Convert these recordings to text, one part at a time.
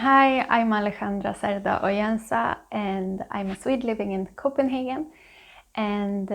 Hi, I'm Alejandra Cerda Oyensa and I'm a Swede living in Copenhagen, and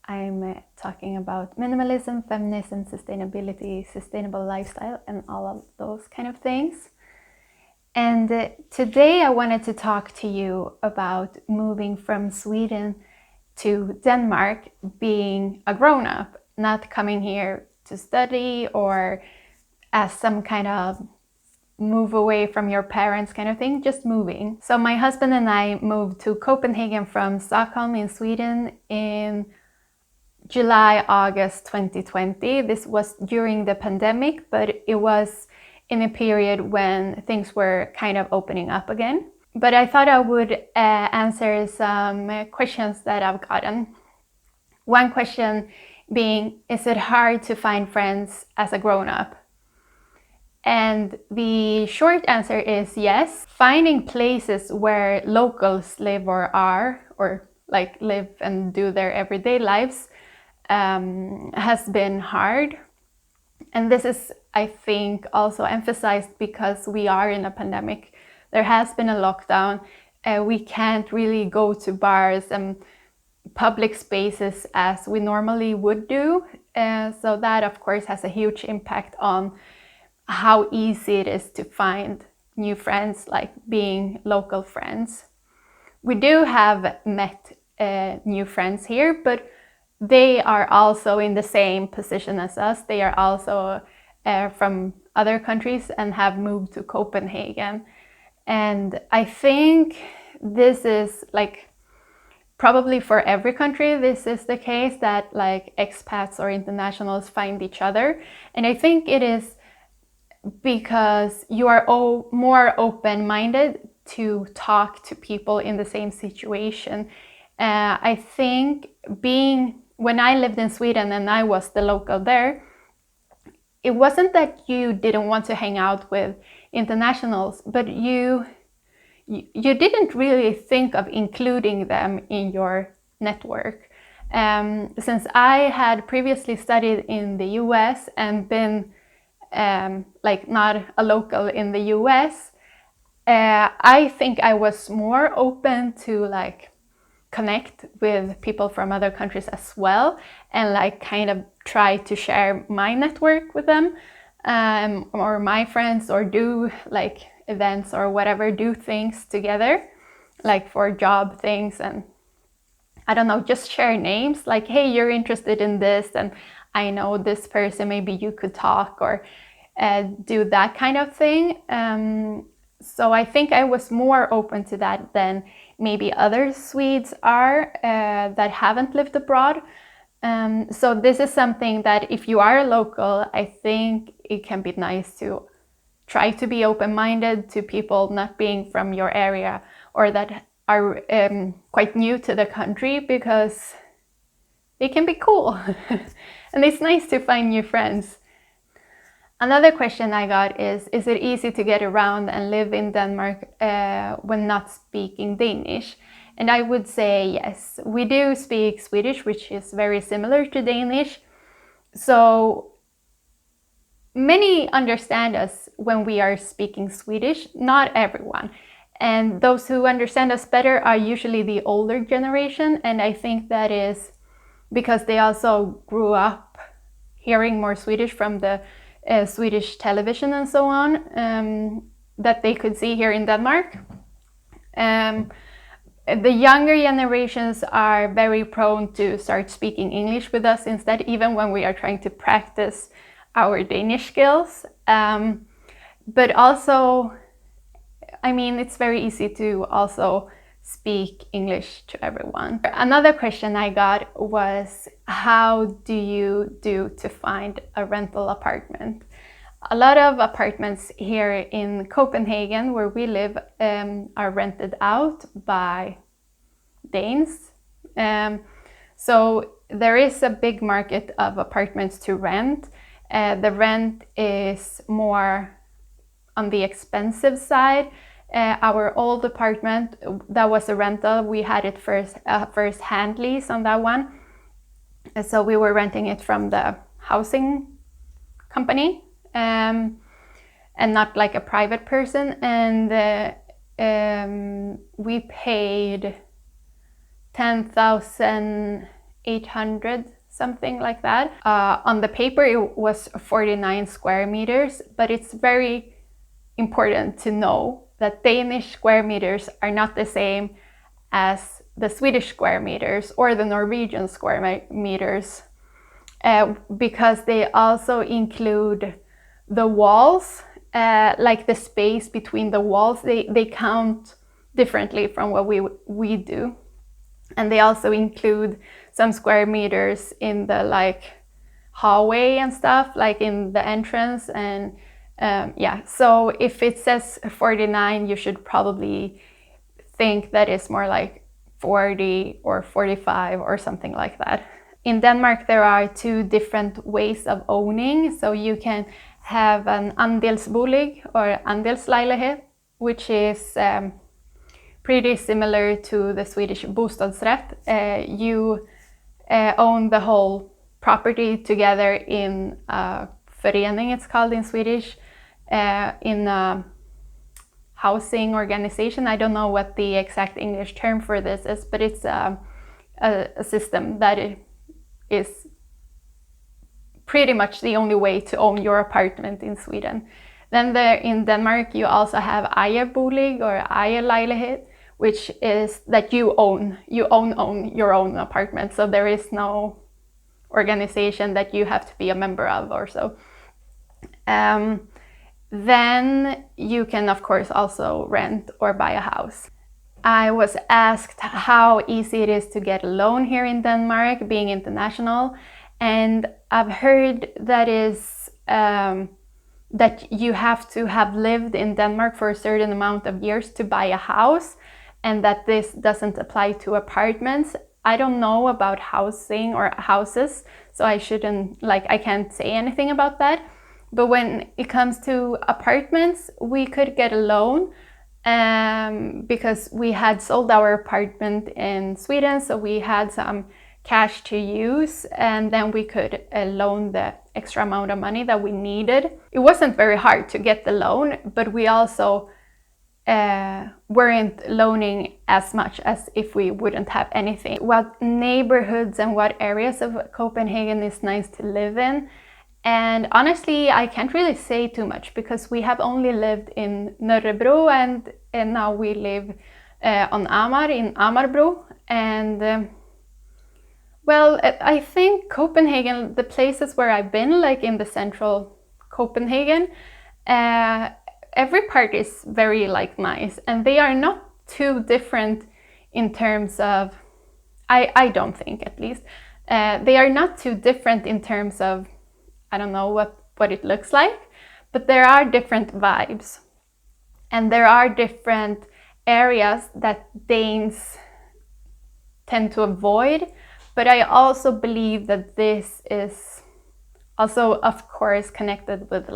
I'm talking about minimalism, feminism, sustainability, sustainable lifestyle and all of those kind of things. And today I wanted to talk to you about moving from Sweden to Denmark, being a grown-up, not coming here to study or as some kind of move away from your parents kind of thing, just moving. So my husband and I moved to Copenhagen from Stockholm in Sweden in July, August 2020. This was during the pandemic, but it was in a period when things were kind of opening up again. But I thought I would answer some questions that I've gotten. One question being, is it hard to find friends as a grown-up? And the short answer is yes. Finding places where locals live or are, or like live and do their everyday lives, has been hard. And this is, I think, also emphasized because we are in a pandemic. There has been a lockdown. We can't really go to bars and public spaces as we normally would do. So that, of course, has a huge impact on how easy it is to find new friends, like being local friends. We do have met new friends here, but they are also in the same position as us. They are also from other countries and have moved to Copenhagen. And I think this is like probably for every country, this is the case, that like expats or internationals find each other. And I think it is because you are more open-minded to talk to people in the same situation. I think when I lived in Sweden and I was the local there, it wasn't that you didn't want to hang out with internationals, but you didn't really think of including them in your network. Since I had previously studied in the US and been like not a local in the US, I think I was more open to like connect with people from other countries as well, and like kind of try to share my network with them, or my friends, or do like events or whatever, do things together, like for job things, and I don't know, just share names, like, hey, you're interested in this and I know this person, maybe you could talk, or do that kind of thing. So I think I was more open to that than maybe other Swedes are that haven't lived abroad. So this is something that if you are a local, I think it can be nice to try to be open-minded to people not being from your area or that are quite new to the country, because they can be cool and it's nice to find new friends. Another question I got is it easy to get around and live in Denmark when not speaking Danish? And I would say yes. We do speak Swedish, which is very similar to Danish. So many understand us when we are speaking Swedish, not everyone. And those who understand us better are usually the older generation. And I think that is because they also grew up hearing more Swedish from the Swedish television and so on, that they could see here in Denmark. The younger generations are very prone to start speaking English with us instead, even when we are trying to practice our Danish skills. But also, I mean, it's very easy to also speak English to everyone. Another question I got was, how do you do to find a rental apartment? A lot of apartments here in Copenhagen, where we live, are rented out by Danes. So there is a big market of apartments to rent. The rent is more on the expensive side. Our old apartment, that was a rental, we had it first hand lease on that one. So we were renting it from the housing company. and not like a private person. And we paid 10,800, something like that. On the paper it was 49 square meters, but it's very important to know that Danish square meters are not the same as the Swedish square meters or the Norwegian square meters, because they also include the walls, like the space between the walls. They count differently from what we do. And they also include some square meters in the like hallway and stuff, like in the entrance. And yeah, so if it says 49, you should probably think that it's more like 40 or 45 or something like that. In Denmark, there are two different ways of owning. So you can have an andelsbolig or andelslejlighed, which is pretty similar to the Swedish bostadsrätt. You own the whole property together in a förening, it's called in Swedish, in a housing organization. I don't know what the exact English term for this is, but it's a system that is pretty much the only way to own your apartment in Sweden. Then in Denmark, you also have ejerbolig or ejerlejlighed, which is that you own your own apartment. So there is no organization that you have to be a member of or so. Then you can, of course, also rent or buy a house. I was asked how easy it is to get a loan here in Denmark, being international. And I've heard that you have to have lived in Denmark for a certain amount of years to buy a house, and that this doesn't apply to apartments. I don't know about housing or houses, so I can't say anything about that. But when it comes to apartments, we could get a loan because we had sold our apartment in Sweden, so we had some cash to use, and then we could loan the extra amount of money that we needed. It wasn't very hard to get the loan, but we also weren't loaning as much as if we wouldn't have anything. What neighborhoods and what areas of Copenhagen is nice to live in? And honestly, I can't really say too much because we have only lived in Nørrebro, and now we live on Amar, in Amarbro. And well, I think Copenhagen, the places where I've been, like in the central Copenhagen, every part is very nice, and they are not too different in terms of, I don't think at least, they are not too different in terms of, I don't know what it looks like, but there are different vibes. And there are different areas that Danes tend to avoid. But I also believe that this is also, of course, connected with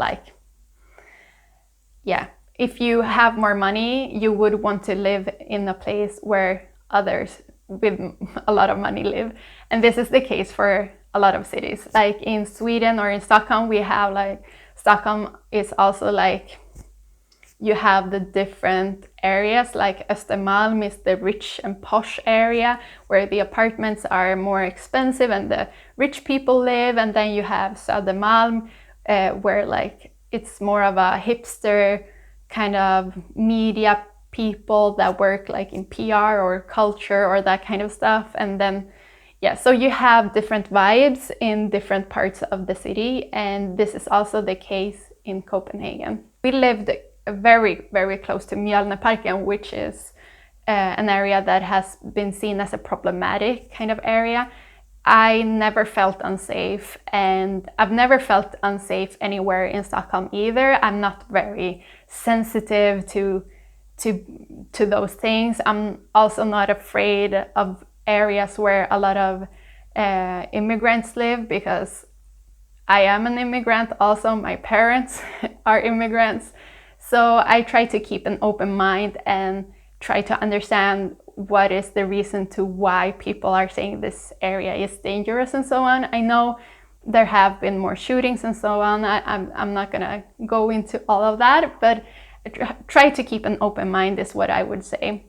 if you have more money, you would want to live in a place where others with a lot of money live. And this is the case for a lot of cities. Like in Sweden or in Stockholm, we have Stockholm is also you have the different areas, like Östermalm is the rich and posh area where the apartments are more expensive and the rich people live. And then you have Södermalm where it's more of a hipster kind of media people that work in PR or culture or that kind of stuff. And then so you have different vibes in different parts of the city, and this is also the case in Copenhagen. We lived very, very close to Mjølnerparken, which is an area that has been seen as a problematic kind of area. I never felt unsafe, and I've never felt unsafe anywhere in Stockholm either. I'm not very sensitive to those things. I'm also not afraid of areas where a lot of immigrants live, because I am an immigrant also. My parents are immigrants. So I try to keep an open mind and try to understand what is the reason to why people are saying this area is dangerous and so on. I know there have been more shootings and so on. I'm not gonna go into all of that, but try to keep an open mind is what I would say.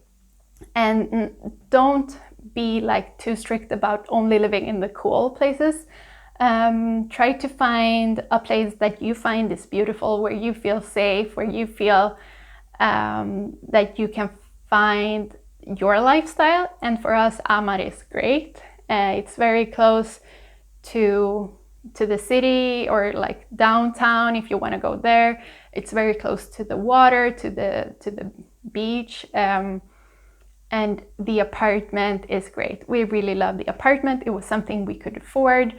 And don't be like too strict about only living in the cool places. Try to find a place that you find is beautiful, where you feel safe, where you feel that you can find your lifestyle. And for us, Amar is great. It's very close to the city, or like downtown if you want to go there. It's very close to the water, to the beach. And the apartment is great. We really love the apartment. It was something we could afford,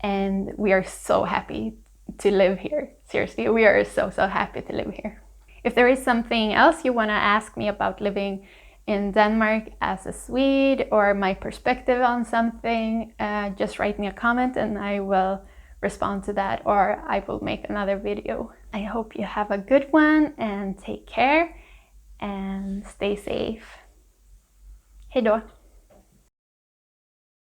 and we are so happy to live here. Seriously, we are so happy to live here. If there is something else you want to ask me about living in Denmark as a Swede, or my perspective on something, just write me a comment and I will respond to that, or I will make another video. I hope you have a good one, and take care and stay safe. Hej då!